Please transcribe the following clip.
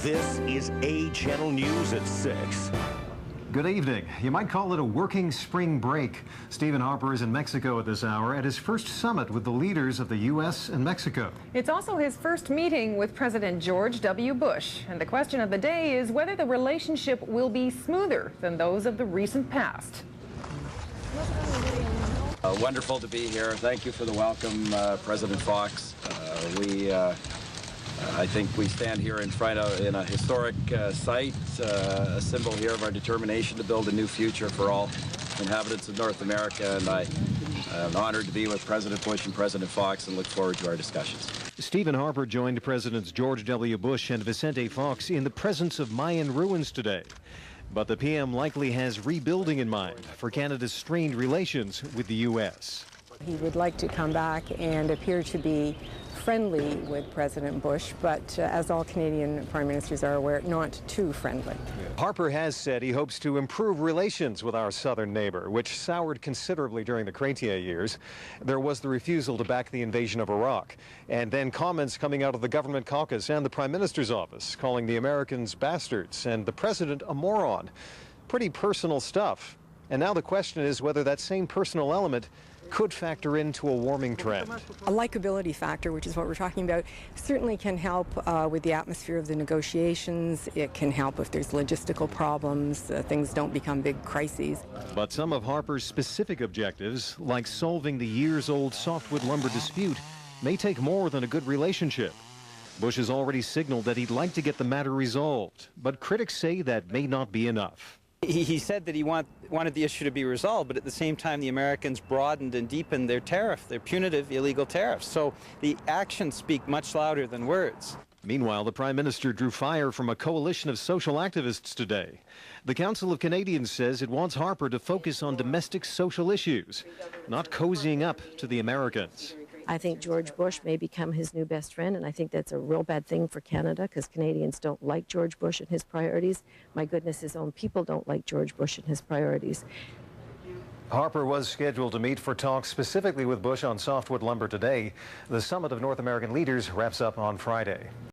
This is A Channel News at 6. Good evening. You might call it a working spring break. Stephen Harper is in Mexico at this hour at his first summit with the leaders of the U.S. and Mexico. It's also his first meeting with President George W. Bush. And the question of the day is whether the relationship will be smoother than those of the recent past. Wonderful to be here. Thank you for the welcome, President Fox. I think we stand here in front of a historic site, a symbol here of our determination to build a new future for all inhabitants of North America, and I'm honored to be with President Bush and President Fox and look forward to our discussions. Stephen Harper joined Presidents George W. Bush and Vicente Fox in the presence of Mayan ruins today. But the PM likely has rebuilding in mind for Canada's strained relations with the U.S. He would like to come back and appear to be friendly with President Bush, but as all Canadian prime ministers are aware, not too friendly. Harper has said he hopes to improve relations with our southern neighbor, which soured considerably during the Chrétien years. There was the refusal to back the invasion of Iraq, and then comments coming out of the government caucus and the prime minister's office, calling the Americans bastards and the president a moron. Pretty personal stuff. And now the question is whether that same personal element could factor into a warming trend. A likability factor, which is what we're talking about, certainly can help with the atmosphere of the negotiations. It can help if there's logistical problems, things don't become big crises. But some of Harper's specific objectives, like solving the years-old softwood lumber dispute, may take more than a good relationship. Bush has already signaled that he'd like to get the matter resolved, but critics say that may not be enough. He said that he wanted the issue to be resolved, but at the same time the Americans broadened and deepened their tariff, their punitive illegal tariffs. So the actions speak much louder than words. Meanwhile, the Prime Minister drew fire from a coalition of social activists today. The Council of Canadians says it wants Harper to focus on domestic social issues, not cozying up to the Americans. I think George Bush may become his new best friend, and I think that's a real bad thing for Canada because Canadians don't like George Bush and his priorities. My goodness, his own people don't like George Bush and his priorities. Harper was scheduled to meet for talks specifically with Bush on softwood lumber today. The Summit of North American Leaders wraps up on Friday.